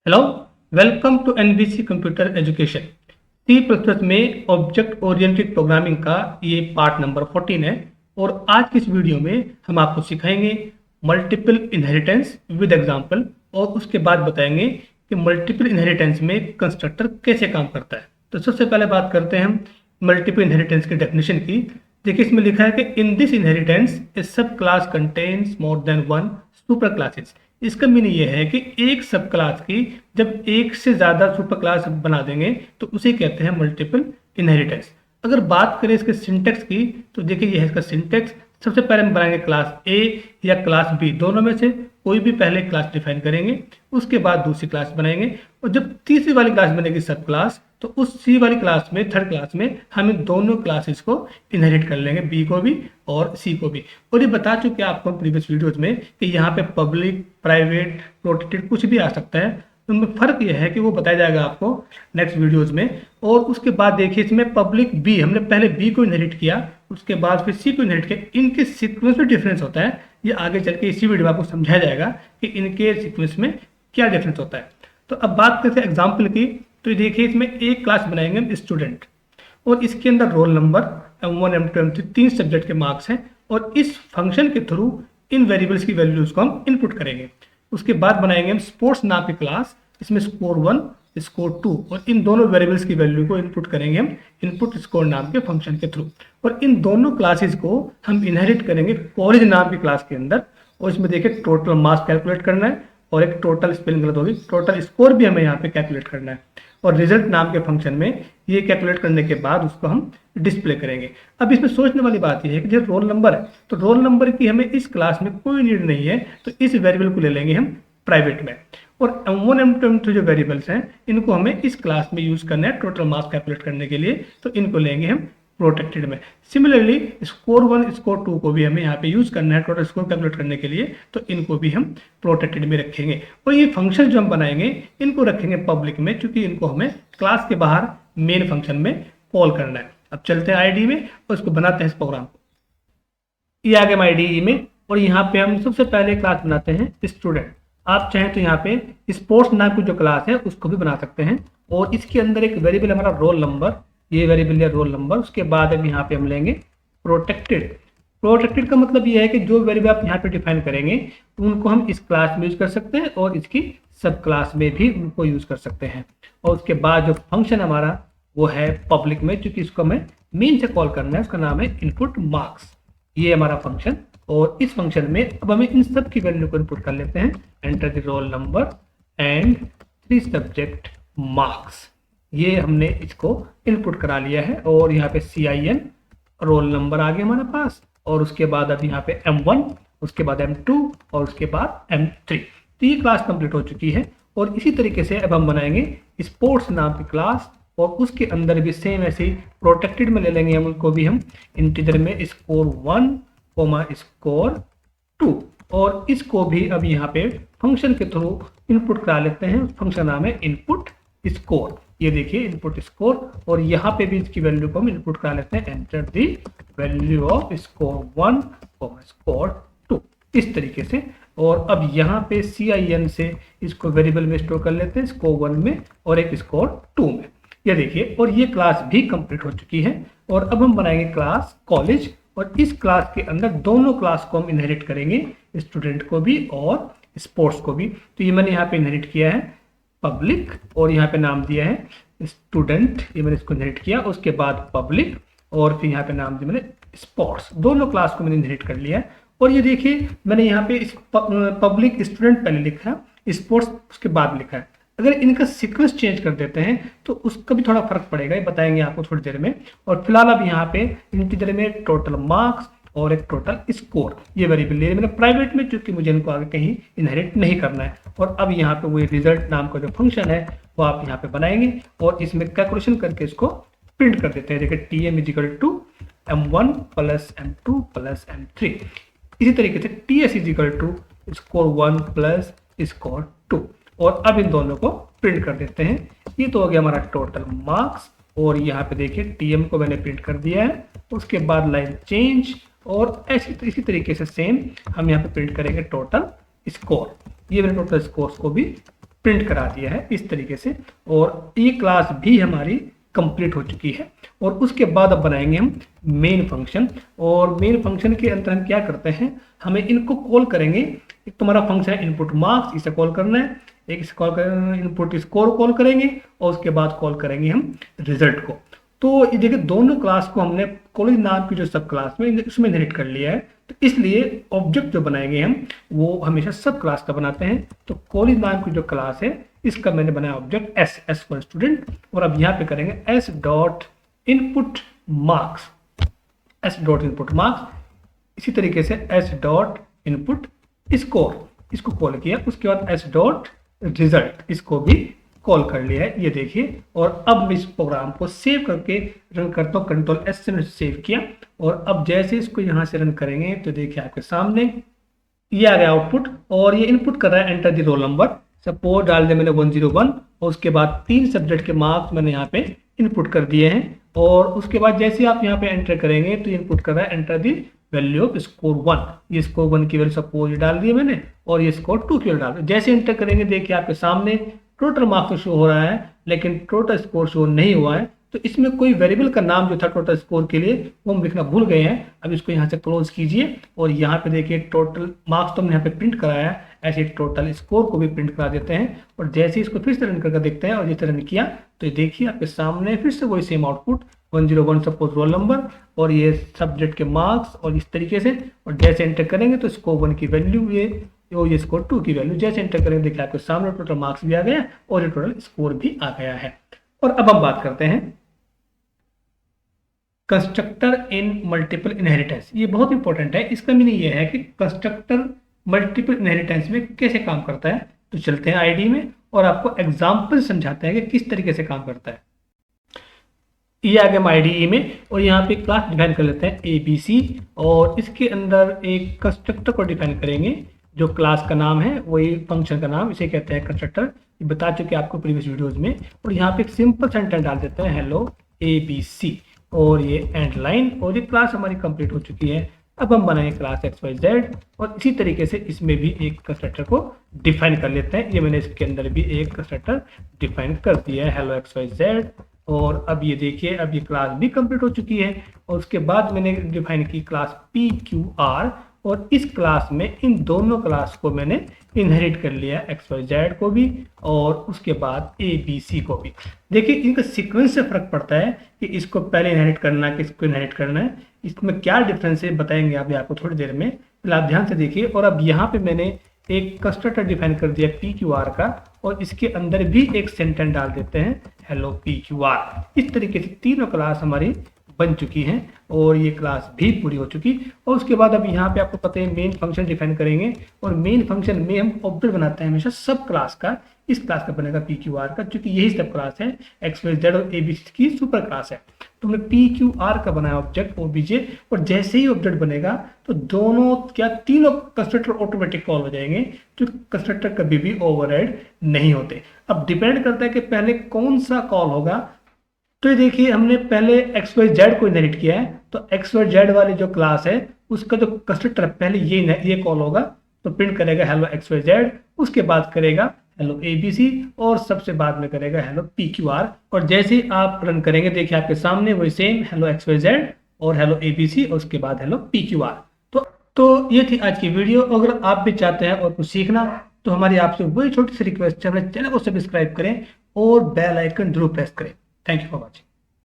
Hello, welcome to NBC computer education. C++ में object oriented programming का ये part number 14 है और आज की इस वीडियो में हम आपको सिखाएंगे मल्टीपल इनहेरिटेंस विद एग्जांपल और उसके बाद बताएंगे कि मल्टीपल इनहेरिटेंस में कंस्ट्रक्टर कैसे काम करता है। तो सबसे पहले बात करते हैं हम मल्टीपल इनहेरिटेंस की डेफिनेशन की। देखिए, इसमें लिखा है कि इन दिस इनहेरिटेंस ए सब class contains more than one super classes. इसका मीनिंग ये है कि एक सब क्लास की जब एक से ज़्यादा सुपर क्लास बना देंगे तो उसे कहते हैं मल्टीपल इनहेरिटेंस। अगर बात करें इसके सिंटेक्स की तो देखिए ये है इसका सिंटेक्स। सबसे पहले हम बनाएंगे क्लास ए या क्लास बी, दोनों में से कोई भी पहले क्लास डिफाइन करेंगे, उसके बाद दूसरी क्लास बनाएंगे और जब तीसरी वाली क्लास बनेगी सब क्लास तो उस सी वाली क्लास में थर्ड क्लास में हम इन दोनों क्लासेस को इनहेरिट कर लेंगे, बी को भी और सी को भी। और ये बता चुके हैं आपको प्रीवियस वीडियोज में कि यहाँ पे पब्लिक, प्राइवेट, प्रोटेक्टेड कुछ भी आ सकता है। उनमें फर्क यह है कि वो बताया जाएगा आपको नेक्स्ट वीडियोज में। और उसके बाद देखिए इसमें पब्लिक बी, हमने पहले बी को इनहेरिट किया, उसके बाद फिर सी को इनहेरिट किया। इनके सीक्वेंस में डिफरेंस होता है, ये आगे चल के इसी वीडियो में आपको समझाया जाएगा कि इनके सीक्वेंस में क्या डिफरेंस होता है। तो अब बात करते हैं एग्जाम्पल की। तो देखिए इसमें एक क्लास बनाएंगे हम स्टूडेंट और इसके अंदर roll number M1, M2, M3 तीन सब्जेक्ट के मार्क्स हैं और इस फंक्शन के थ्रू इन वेरिएबल्स की वैल्यूज को हम इनपुट करेंगे। उसके बाद बनाएंगे हम स्पोर्ट्स नाम की क्लास, इसमें स्कोर 1, स्कोर 2 और इन दोनों वेरिएबल्स की वैल्यू को इनपुट करेंगे हम इनपुट स्कोर नाम के फंक्शन के थ्रू। और इन दोनों क्लासेस को हम इनहेरिट करेंगे कॉलेज नाम की क्लास के अंदर। और इसमें देखिए टोटल मार्क्स कैलकुलेट करना है और एक टोटल स्पेलिंग गलत होगी, टोटल स्कोर भी हमें यहाँ पे कैलकुलेट करना है और रिजल्ट नाम के फंक्शन में ये कैलकुलेट करने के बाद उसको हम डिस्प्ले करेंगे। अब इसमें सोचने वाली बात यह है कि जो रोल नंबर है तो रोल नंबर की हमें इस क्लास में कोई नीड नहीं है, तो इस वेरिएबल को ले लेंगे हम प्राइवेट में। और M1, M2, M3 जो वेरिएबल्स हैं इनको हमें इस क्लास में यूज करना है टोटल मार्क्स कैलकुलेट करने के लिए, तो इनको लेंगे हम प्रोटेक्टेड में। सिमिलरली स्कोर 1, स्कोर 2 को भी हमें यहाँ पे यूज करना है टोटल स्कोर कैलकुलेट करने के लिए, तो इनको भी हम प्रोटेक्टेड में रखेंगे। और ये फंक्शन जो हम बनाएंगे इनको रखेंगे पब्लिक में, क्योंकि इनको हमें क्लास के बाहर मेन फंक्शन में कॉल करना है। अब चलते हैं आईडी में और इसको बनाते हैं इस प्रोग्राम को। ये आ गया आईडी में और यहाँ पे हम सबसे पहले क्लास बनाते हैं स्टूडेंट। आप चाहें तो यहाँ पे स्पोर्ट्स नाम की जो क्लास है उसको भी बना सकते हैं और इसके अंदर एक वेरिएबल हमारा रोल नंबर, ये वेरिएबल है रोल नंबर। उसके बाद अब यहाँ पे हम लेंगे प्रोटेक्टेड। प्रोटेक्टेड का मतलब ये है कि जो वेरिएबल आप यहाँ पे डिफाइन करेंगे उनको हम इस क्लास में यूज कर सकते हैं और इसकी सब क्लास में भी उनको यूज कर सकते हैं। और उसके बाद जो फंक्शन हमारा वो है पब्लिक में, क्योंकि इसको हमें मेन से कॉल करना है, उसका नाम है इनपुट मार्क्स। ये हमारा फंक्शन और इस फंक्शन में अब हमें इन सब की वैल्यू को इनपुट कर लेते हैं। Enter the roll number and 3 subject marks, ये हमने इसको इनपुट करा लिया है। और यहाँ पे CIN रोल नंबर आ गया हमारे पास और उसके बाद अब यहाँ पे M1, उसके बाद M2 और उसके बाद M3। तो ये क्लास कंप्लीट हो चुकी है। और इसी तरीके से अब हम बनाएंगे स्पोर्ट्स नाम की क्लास और उसके अंदर भी सेम ऐसे ही प्रोटेक्टेड में ले लेंगे हम उनको भी हम इंटीजर में स्कोर 1, स्कोर 2 और इसको भी अब यहाँ पे फंक्शन के थ्रू इनपुट करा लेते हैं। फंक्शन नाम है इनपुट स्कोर। ये देखिए इनपुट स्कोर और यहाँ पे भी इसकी वैल्यू को हम इनपुट करा लेते हैं। Enter the value off score 1, score 2, इस तरीके से। और अब यहाँ पे CIN से इसको वेरिएबल में स्टोर कर लेते हैं, स्कोर 1 में और एक स्कोर 2 में। ये देखिए और ये क्लास भी कंप्लीट हो चुकी है। और अब हम बनाएंगे क्लास कॉलेज और इस क्लास के अंदर दोनों क्लास को हम इनहेरिट करेंगे, स्टूडेंट को भी और स्पोर्ट्स को भी। तो ये मैंने यहाँ पे इनहेरिट किया है पब्लिक और यहाँ पे नाम दिया है स्टूडेंट, ये मैंने इसको इनहेरिट किया। उसके बाद पब्लिक और फिर यहाँ पे नाम दिया मैंने स्पोर्ट्स, दोनों क्लास को मैंने इनहेरिट कर लिया है। और ये देखिए मैंने यहाँ पे पब्लिक स्टूडेंट पहले लिखा है, स्पोर्ट्स उसके बाद लिखा है। अगर इनका सीक्वेंस चेंज कर देते हैं तो उसका भी थोड़ा फर्क पड़ेगा, ये बताएंगे आपको थोड़ी देर में। और फिलहाल अब यहाँ पे इंटीजर में टोटल मार्क्स और एक टोटल स्कोर ये वेरिएबल ले मैंने प्राइवेट में, क्योंकि मुझे इनको आगे कहीं इनहेरिट नहीं करना है। और अब यहाँ पे वो रिजल्ट नाम का जो फंक्शन है वो आप यहाँ पे बनाएंगे और इसमें कैलकुलेशन करके इसको प्रिंट कर देते हैं। देखिए TM = M1 + M2 + M3। इसी तरीके से TS = स्कोर 1 + स्कोर 2 और अब इन दोनों को प्रिंट कर देते हैं। ये तो हो गया हमारा टोटल मार्क्स और यहाँ पे देखिए TM को मैंने प्रिंट कर दिया है। उसके बाद लाइन चेंज और इसी तरीके से सेम हम यहाँ पे प्रिंट करेंगे टोटल स्कोर। ये मैंने टोटल स्कोर्स को भी प्रिंट करा दिया है इस तरीके से, और ये क्लास भी हमारी कंप्लीट हो चुकी है। और उसके बाद अब बनाएंगे हम मेन फंक्शन, और मेन फंक्शन के अंदर हम क्या करते हैं, हमें इनको कॉल करेंगे। एक तुम्हारा फंक्शन है इनपुट मार्क्स, इसे कॉल करना है, एक इसे कॉल करेंगे इनपुट स्कोर कॉल करेंगे, और उसके बाद कॉल करेंगे हम रिजल्ट को। तो ये देखिए दोनों क्लास को हमने कॉलेज नाम की जो सब क्लास में उसमें इनहेरिट कर लिया है, तो इसलिए ऑब्जेक्ट जो बनाएंगे हम वो हमेशा सब क्लास का बनाते हैं। तो कॉलेज नाम की जो क्लास है इसका मैंने बनाया ऑब्जेक्ट एस फॉर स्टूडेंट, और अब यहाँ पे करेंगे S dot input marks, S dot input marks. इसी तरीके से एस डॉट इनपुट स्कोर, इसको कॉल किया, उसके बाद एस डॉट रिजल्ट, इसको भी कॉल कर लिया है, ये देखिए। और अब मैं इस प्रोग्राम को सेव करके रन करता हूँ, कंट्रोल एस से सेव किया, और अब जैसे इसको यहाँ से रन करेंगे तो देखिए आपके सामने ये आ गया आउटपुट, और ये इनपुट कर रहा है enter the roll number. Suppose डाल दिया मैंने 101, और उसके बाद 3 सब्जेक्ट के मार्क्स मैंने यहाँ पे इनपुट कर दिए हैं, और उसके बाद जैसे आप यहाँ पे एंटर करेंगे तो इनपुट कर रहा है enter the value off score 1। ये स्कोर 1 की वैल्यू सपोज डाल दी मैंने, और ये स्कोर 2 की वैल्यू डाल दी। जैसे एंटर करेंगे देखिए आपके सामने टोटल मार्क्स शो हो रहा है, लेकिन टोटल स्कोर शो नहीं हुआ है। तो इसमें कोई वेरिएबल का नाम जो था टोटल स्कोर के लिए वो हम लिखना भूल गए हैं। अब इसको यहाँ से क्लोज कीजिए, और यहाँ पे देखिए टोटल मार्क्स तो हमने यहाँ पे प्रिंट कराया है, ऐसे टोटल स्कोर को भी प्रिंट करा देते हैं। और जैसे इसको फिर से रन करके देखते हैं, और जिस रन किया तो देखिए आपके सामने फिर से वही same output 101 suppose roll number, और ये सब्जेक्ट के मार्क्स, और इस तरीके से। और जैसे एंटर करेंगे तो स्कोर 1 की वैल्यू ये स्कोर 2 की वैल्यू, जैसे एंटर करेंगे देखिए आपके सामने टोटल मार्क्स भी आ गया और ये टोटल स्कोर भी आ गया है। और अब हम बात करते हैं कंस्ट्रक्टर इन मल्टीपल इनहेरिटेंस। ये बहुत इंपॉर्टेंट है। इसका मीनिंग ये है कि कंस्ट्रक्टर मल्टीपल इनहेरिटेंस में कैसे काम करता है। तो चलते हैं आईडी में और आपको एग्जाम्पल समझाते हैं कि किस तरीके से काम करता है। ये आ गया हम आईडीई में, और यहाँ पे क्लास डिफाइन कर लेते हैं ABC, और इसके अंदर एक कंस्ट्रक्टर को डिफाइन करेंगे। जो क्लास का नाम है वही फंक्शन का नाम, इसे कहते हैं कंस्ट्रक्टर। ये बता चुके आपको प्रीवियस वीडियोस में। और यहाँ पे एक सिंपल सेंटेंस डाल देते हैं हेलो ABC, और ये एंड लाइन, और ये क्लास हमारी कंप्लीट हो चुकी है। अब हम बनाएंगे क्लास XYZ, और इसी तरीके से इसमें भी एक कंस्ट्रक्टर को डिफाइन कर लेते हैं। ये मैंने इसके अंदर भी एक कंस्ट्रक्टर डिफाइन कर दिया है हेलो XYZ। और अब ये देखिए अब ये क्लास भी कंप्लीट हो चुकी है। और उसके बाद मैंने डिफाइन की क्लास PQR, और इस क्लास में इन दोनों क्लास को मैंने इनहेरिट कर लिया, XYZ को भी और उसके बाद ABC को भी। देखिए इनका सीक्वेंस से फर्क पड़ता है कि इसको पहले इनहेरिट करना है, किसको इनहेरिट करना है, इसमें क्या डिफरेंस है बताएंगे आप आपको थोड़ी देर में। फिलहाल आप ध्यान से देखिए। और अब यहाँ पे मैंने एक कंस्ट्रक्टर डिफाइन कर दिया PQR का, और इसके अंदर भी एक सेंटेंस डाल देते हैं हेलो PQR। इस तरीके से तीनों क्लास हमारी बन चुकी हैं, और ये क्लास भी पूरी हो चुकी। और उसके बाद अब यहाँ पे आपको पता है मेन फंक्शन डिफाइन करेंगे, और मेन फंक्शन में हम ऑब्जेक्ट बनाते हैं हमेशा सब क्लास का। इस क्लास का बनेगा PQR का, क्योंकि यही सब क्लास है, XYZ और ABC की सुपर क्लास है। तो हमने PQR का बनाया ऑब्जेक्ट OBJ, और जैसे ही ऑब्जेक्ट बनेगा तो दोनों क्या तीनों कंस्ट्रक्टर ऑटोमेटिक कॉल हो जाएंगे, जो कंस्ट्रक्टर कभी भी ओवरराइड नहीं होते। अब डिपेंड करता है कि पहले कौन सा कॉल होगा। तो ये देखिए हमने पहले XYZ को इनहेरिट किया है, तो XYZ वाली जो क्लास है उसका जो कंस्ट्रक्टर है पहले ये कॉल होगा, तो प्रिंट करेगा हेलो XYZ, उसके बाद करेगा हेलो ABC, और सबसे बाद में करेगा हेलो PQR। और जैसे ही आप रन करेंगे देखिए आपके सामने वही सेम हेलो XYZ और हेलो ABC, और उसके बाद हेलो PQR। तो ये थी आज की वीडियो। अगर आप भी चाहते हैं और कुछ सीखना तो हमारी आपसे वही छोटी सी रिक्वेस्ट है, हमारे चैनल को सब्सक्राइब करें और बेल आइकन जरूर प्रेस करें। Thank you for watching.